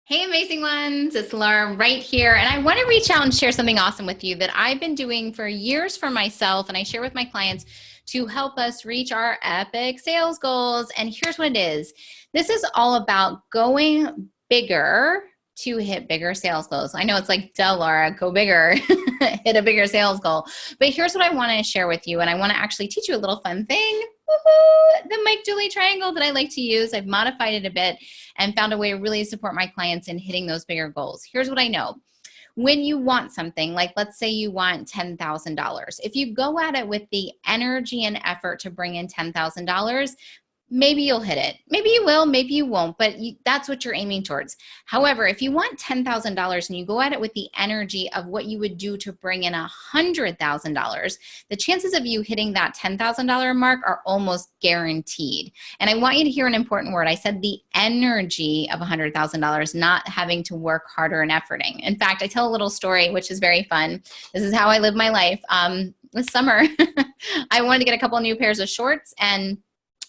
Hey, amazing ones. It's Laura right here. And I want to reach out and share something awesome with you that I've been doing for years for myself and I share with my clients to help us reach our epic sales goals. And here's what it is. This is all about going bigger to hit bigger sales goals. I know it's like, duh, Laura, go bigger, hit a bigger sales goal. But here's what I want to share with you. And I want to actually teach you a little fun thing. Woohoo! The Mike Dooley triangle that I like to use. I've modified it a bit and found a way to really support my clients in hitting those bigger goals. Here's what I know. When you want something, like let's say you want $10,000, if you go at it with the energy and effort to bring in $10,000, maybe you'll hit it. Maybe you will, maybe you won't, but that's what you're aiming towards. However, if you want $10,000 and you go at it with the energy of what you would do to bring in $100,000, the chances of you hitting that $10,000 mark are almost guaranteed. And I want you to hear an important word. I said the energy of $100,000, not having to work harder and efforting. In fact, I tell a little story, which is very fun. This is how I live my life. This summer, I wanted to get a couple new pairs of shorts, and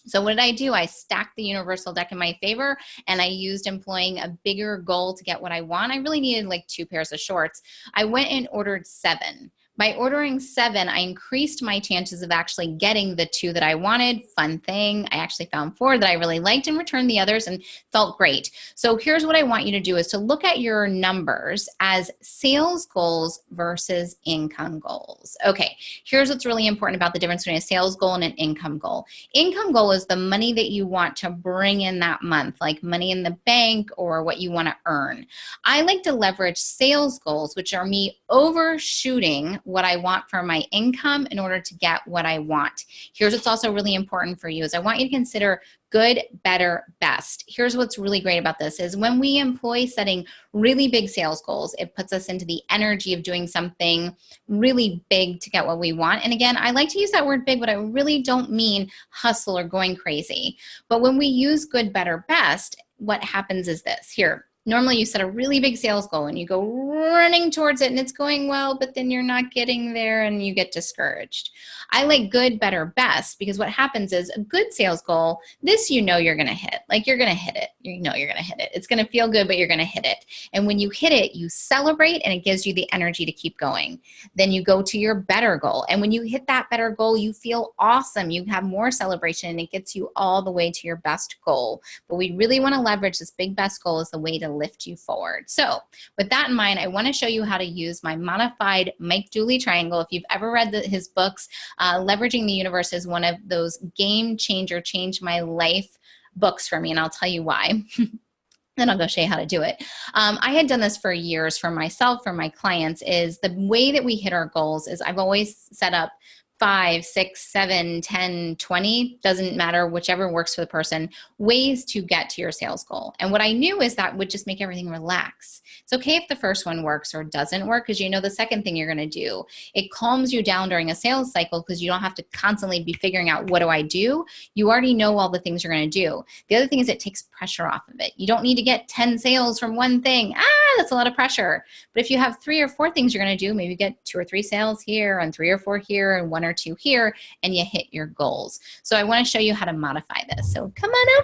so what did I do? I stacked the universal deck in my favor, and I used employing a bigger goal to get what I want. I really needed like 2 pairs of shorts. I went and ordered 7. By ordering 7, I increased my chances of actually getting the 2 that I wanted. Fun thing, I actually found 4 that I really liked and returned the others and felt great. So here's what I want you to do is to look at your numbers as sales goals versus income goals. Okay, here's what's really important about the difference between a sales goal and an income goal. Income goal is the money that you want to bring in that month, like money in the bank or what you want to earn. I like to leverage sales goals, which are me overshooting what I want for my income in order to get what I want. Here's what's also really important for you is I want you to consider good, better, best. Here's what's really great about this is when we employ setting really big sales goals, it puts us into the energy of doing something really big to get what we want. And again, I like to use that word big, but I really don't mean hustle or going crazy. But when we use good, better, best, what happens is this. Here, normally you set a really big sales goal and you go running towards it and it's going well, but then you're not getting there and you get discouraged. I like good, better, best because what happens is a good sales goal, this you know you're going to hit. Like you're going to hit it. You know you're going to hit it. It's going to feel good, but you're going to hit it. And when you hit it, you celebrate and it gives you the energy to keep going. Then you go to your better goal. And when you hit that better goal, you feel awesome. You have more celebration and it gets you all the way to your best goal. But we really want to leverage this big best goal as a way to lift you forward. So with that in mind, I want to show you how to use my modified Mike Dooley triangle. If you've ever read his books, Leveraging the Universe is one of those game changer, change my life books for me, and I'll tell you why. Then I'll go show you how to do it. I had done this for years for myself, for my clients, is the way that we hit our goals is I've always set up 5, 6, 7, 10, 20, doesn't matter, whichever works for the person, ways to get to your sales goal. And what I knew is that would just make everything relax. It's okay if the first one works or doesn't work because you know the second thing you're going to do. It calms you down during a sales cycle because you don't have to constantly be figuring out what do I do. You already know all the things you're going to do. The other thing is it takes pressure off of it. You don't need to get 10 sales from one thing. That's a lot of pressure. But if you have 3 or 4 things you're going to do, maybe you get 2 or 3 sales here and 3 or 4 here and 1 or 2 here, and you hit your goals. So I want to show you how to modify this. So come on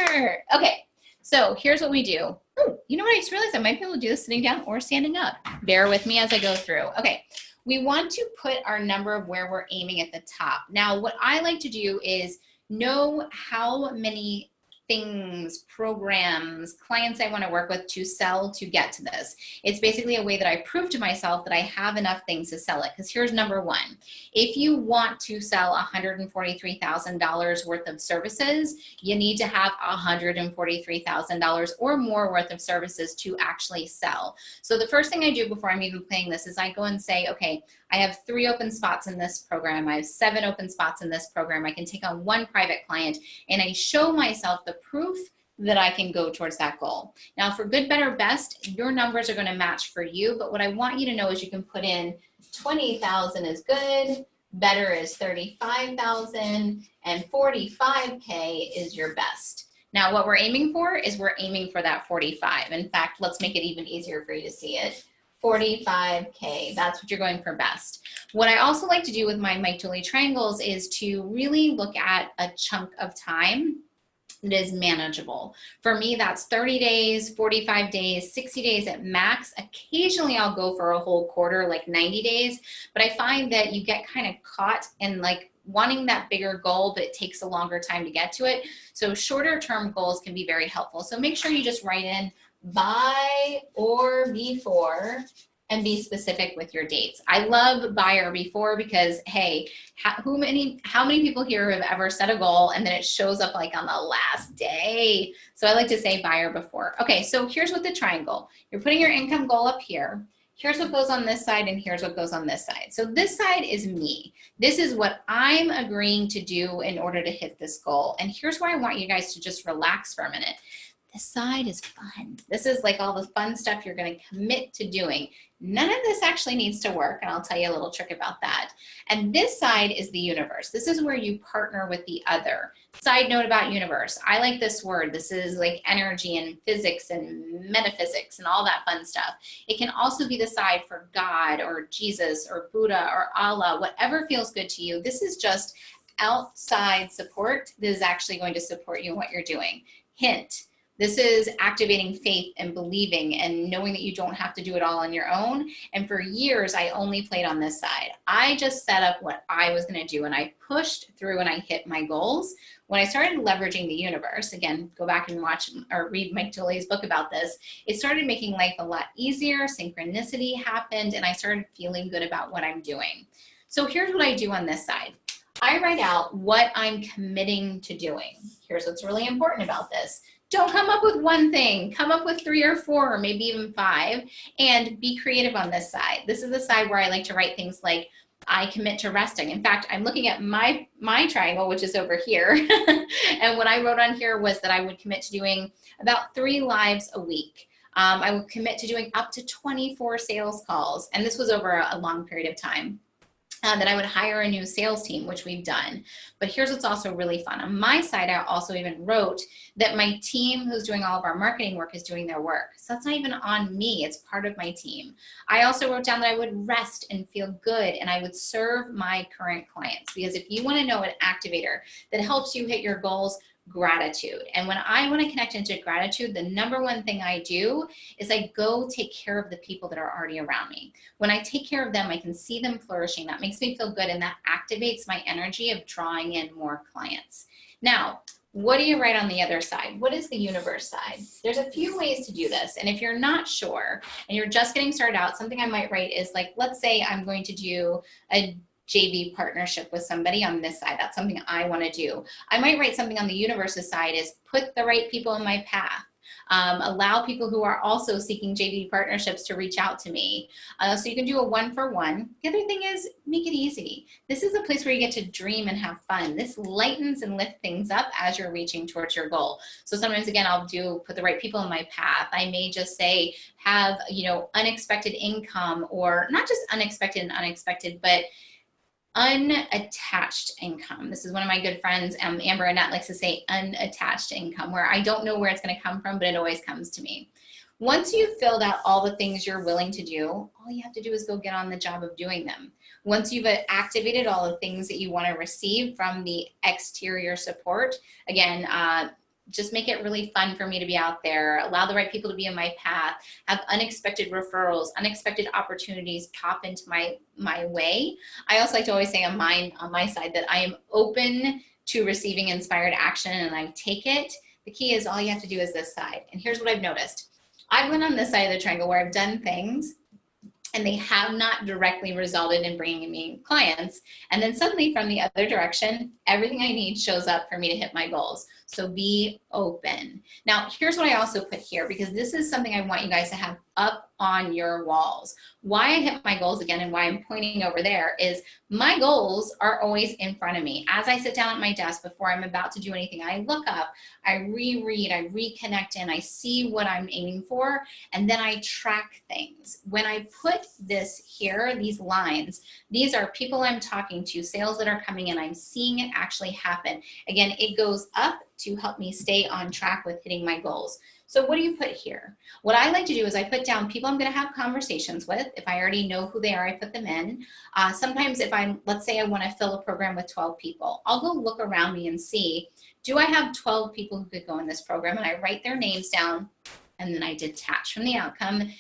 over. Okay, so here's what we do. Oh, you know what? I just realized I might be able to do this sitting down or standing up. Bear with me as I go through. Okay, we want to put our number of where we're aiming at the top. Now, what I like to do is know how many things, programs, clients I want to work with to sell to get to this. It's basically a way that I prove to myself that I have enough things to sell it. Because here's number one. If you want to sell $143,000 worth of services, you need to have $143,000 or more worth of services to actually sell. So the first thing I do before I'm even playing this is I go and say, okay, I have 3 open spots in this program. I have 7 open spots in this program. I can take on 1 private client, and I show myself the proof that I can go towards that goal. Now, for good, better, best, your numbers are going to match for you, but what I want you to know is you can put in 20,000 is good, better is 35,000, and 45K is your best. Now, what we're aiming for is we're aiming for that 45. In fact, let's make it even easier for you to see it. 45K, that's what you're going for best. What I also like to do with my Mike Dooley triangles is to really look at a chunk of time that is manageable. For me, that's 30 days, 45 days, 60 days at max. Occasionally I'll go for a whole quarter, like 90 days, but I find that you get kind of caught in like wanting that bigger goal, but it takes a longer time to get to it. So shorter term goals can be very helpful. So make sure you just write in by or before and be specific with your dates. I love by or before because, hey, how many people here have ever set a goal and then it shows up like on the last day? So I like to say by or before. Okay, so here's what the triangle. You're putting your income goal up here. Here's what goes on this side and here's what goes on this side. So this side is me. This is what I'm agreeing to do in order to hit this goal. And here's where I want you guys to just relax for a minute. This side is fun. This is like all the fun stuff you're going to commit to doing. None of this actually needs to work, and I'll tell you a little trick about that. And this side is the universe. This is where you partner with the other. Side note about universe. I like this word. This is like energy and physics and metaphysics and all that fun stuff. It can also be the side for God or Jesus or Buddha or Allah, whatever feels good to you. This is just outside support that is actually going to support you in what you're doing. Hint. This is activating faith and believing and knowing that you don't have to do it all on your own. And for years, I only played on this side. I just set up what I was going to do and I pushed through and I hit my goals. When I started leveraging the universe, again, go back and watch or read Mike Tolley's book about this, it started making life a lot easier. Synchronicity happened and I started feeling good about what I'm doing. So here's what I do on this side. I write out what I'm committing to doing. Here's what's really important about this. Don't come up with one thing, come up with 3 or 4, or maybe even 5, and be creative on this side. This is the side where I like to write things like, I commit to resting. In fact, I'm looking at my triangle, which is over here. And what I wrote on here was that I would commit to doing about 3 lives a week. I would commit to doing up to 24 sales calls. And this was over a long period of time. That I would hire a new sales team, which we've done. But here's what's also really fun. On my side, I also even wrote that my team who's doing all of our marketing work is doing their work. So that's not even on me, it's part of my team. I also wrote down that I would rest and feel good and I would serve my current clients. Because if you wanna know an activator that helps you hit your goals, gratitude. And when I want to connect into gratitude, the number one thing I do is I go take care of the people that are already around me. When I take care of them, I can see them flourishing. That makes me feel good and that activates my energy of drawing in more clients. Now, what do you write on the other side? What is the universe side? There's a few ways to do this. And if you're not sure and you're just getting started out, something I might write is like, let's say I'm going to do a JV partnership with somebody on this side. That's something I want to do. I might write something on the universe's side is put the right people in my path. Allow people who are also seeking JV partnerships to reach out to me. So you can do a 1-for-1. The other thing is make it easy. This is a place where you get to dream and have fun. This lightens and lifts things up as you're reaching towards your goal. So sometimes, again, I'll do put the right people in my path. I may just say have, unexpected income, or not just unexpected and unexpected, but unattached income. This is one of my good friends, Amber Annette, likes to say unattached income, where I don't know where it's going to come from, but it always comes to me. Once you've filled out all the things you're willing to do, all you have to do is go get on the job of doing them. Once you've activated all the things that you want to receive from the exterior support, again, just make it really fun for me to be out there, allow the right people to be in my path, have unexpected referrals, unexpected opportunities pop into my way. I also like to always say on my side that I am open to receiving inspired action and I take it. The key is all you have to do is this side. And here's what I've noticed. I've been on this side of the triangle where I've done things and they have not directly resulted in bringing me clients. And then suddenly from the other direction, everything I need shows up for me to hit my goals. So be open. Now, here's what I also put here, because this is something I want you guys to have up on your walls. Why I hit my goals again and why I'm pointing over there is my goals are always in front of me. As I sit down at my desk before I'm about to do anything, I look up, I reread, I reconnect in, I see what I'm aiming for, and then I track things. When I put this here, these lines, these are people I'm talking to, sales that are coming in, I'm seeing it actually happen. Again, it goes up to help me stay on track with hitting my goals. So what do you put here? What I like to do is I put down people I'm going to have conversations with. If I already know who they are, I put them in. Sometimes if let's say I want to fill a program with 12 people, I'll go look around me and see, do I have 12 people who could go in this program? And I write their names down and then I detach from the outcome.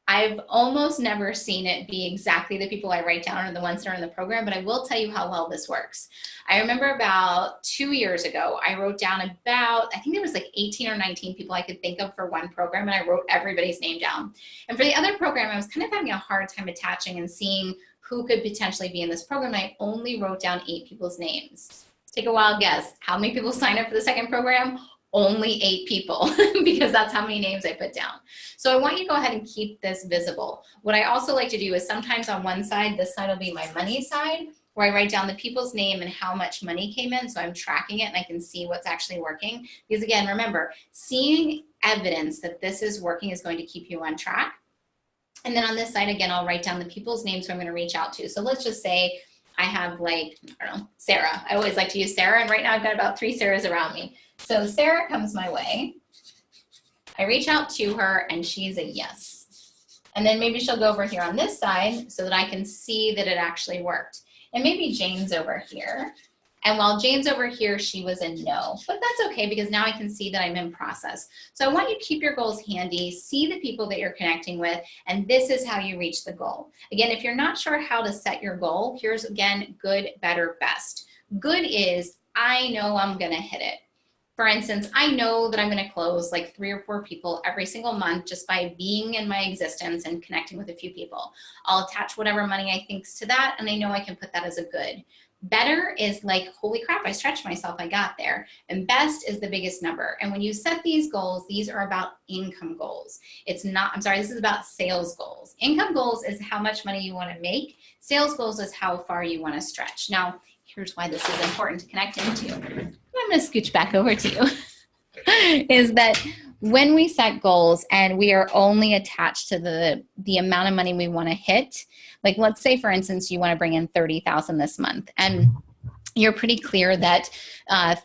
I've almost never seen it be exactly the people I write down or the ones that are in the program, but I will tell you how well this works. I remember about 2 years ago, I wrote down about, I think there was like 18 or 19 people I could think of for one program, and I wrote everybody's name down. And for the other program, I was kind of having a hard time attaching and seeing who could potentially be in this program. I only wrote down 8 people's names. Take a wild guess. How many people signed up for the second program? Only 8 people, because that's how many names I put down. So I want you to go ahead and keep this visible. What I also like to do is sometimes on one side, this side will be my money side, where I write down the people's name and how much money came in, so I'm tracking it and I can see what's actually working. Because again, remember, seeing evidence that this is working is going to keep you on track. And then on this side, again, I'll write down the people's names who I'm going to reach out to. So let's just say I have like, I don't know, Sarah. I always like to use Sarah, and right now I've got about 3 Sarahs around me. So Sarah comes my way. I reach out to her and she's a yes. And then maybe she'll go over here on this side so that I can see that it actually worked. And maybe Jane's over here. And while Jane's over here, she was a no. But that's okay, because now I can see that I'm in process. So I want you to keep your goals handy, see the people that you're connecting with, and this is how you reach the goal. Again, if you're not sure how to set your goal, here's again, good, better, best. Good is, I know I'm gonna hit it. For instance, I know that I'm going to close like 3 or 4 people every single month just by being in my existence and connecting with a few people. I'll attach whatever money I think's to that, and I know I can put that as a good. Better is like, holy crap, I stretched myself, I got there. And best is the biggest number. And when you set these goals, these are about income goals. It's not, I'm sorry, this is about sales goals. Income goals is how much money you want to make. Sales goals is how far you want to stretch. Now, here's why this is important to connect into. I'm going to scooch back over to you, is that when we set goals and we are only attached to the amount of money we want to hit, like let's say, for instance, you want to bring in $30,000 this month, and you're pretty clear that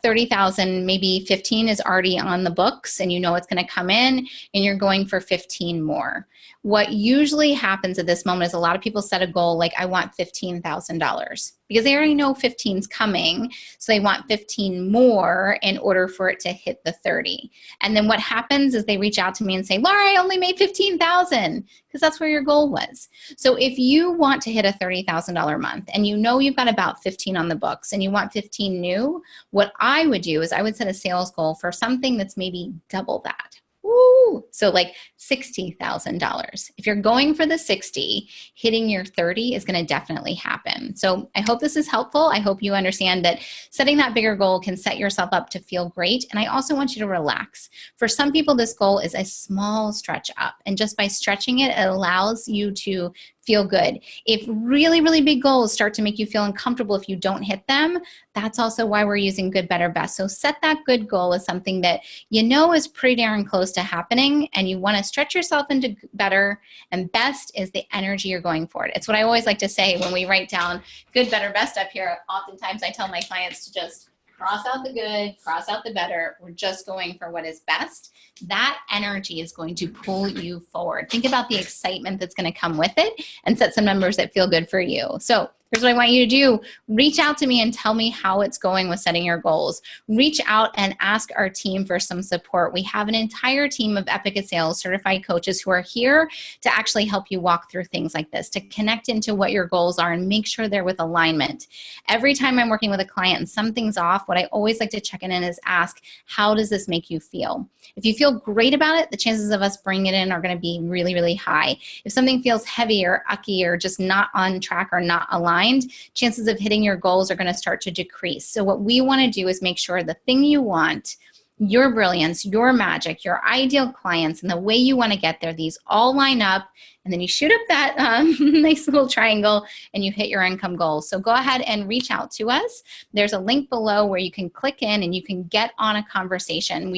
30,000, maybe 15 is already on the books, and you know it's going to come in, and you're going for 15 more. What usually happens at this moment is a lot of people set a goal like, I want $15,000, because they already know 15's coming, so they want 15 more in order for it to hit the 30. And then what happens is they reach out to me and say, Laura, I only made 15,000, because that's where your goal was. So if you want to hit a $30,000 month and you know you've got about 15 on the books and you want 15 new, what I would do is I would set a sales goal for something that's maybe double that. Woo! So like $60,000. If you're going for the 60, hitting your 30 is going to definitely happen. So I hope this is helpful. I hope you understand that setting that bigger goal can set yourself up to feel great. And I also want you to relax. For some people, this goal is a small stretch up. And just by stretching it, it allows you to feel good. If really, really big goals start to make you feel uncomfortable if you don't hit them, that's also why we're using good, better, best. So set that good goal as something that you know is pretty darn close to happening, and you want to stretch yourself into better, and best is the energy you're going for it. It's what I always like to say when we write down good, better, best up here. Oftentimes I tell my clients to just cross out the good, cross out the better. We're just going for what is best. That energy is going to pull you forward. Think about the excitement that's going to come with it, and set some numbers that feel good for you. So here's what I want you to do. Reach out to me and tell me how it's going with setting your goals. Reach out and ask our team for some support. We have an entire team of Epic at Sales certified coaches who are here to actually help you walk through things like this, to connect into what your goals are and make sure they're with alignment. Every time I'm working with a client and something's off, what I always like to check in is ask, how does this make you feel? If you feel great about it, the chances of us bringing it in are going to be really, really high. If something feels heavy or ucky or just not on track or not aligned, chances of hitting your goals are going to start to decrease. So what we want to do is make sure the thing you want, your brilliance, your magic, your ideal clients, and the way you want to get there, these all line up, and then you shoot up that nice little triangle and you hit your income goals. So go ahead and reach out to us. There's a link below where you can click in and you can get on a conversation.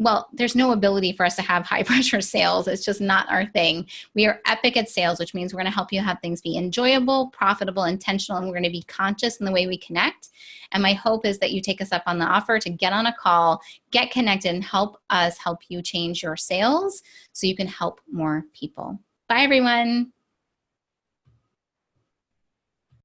well, there's no ability for us to have high pressure sales. It's just not our thing. We are epic at sales, which means we're going to help you have things be enjoyable, profitable, intentional, and we're going to be conscious in the way we connect. And my hope is that you take us up on the offer to get on a call, get connected, and help us help you change your sales so you can help more people. Bye, everyone.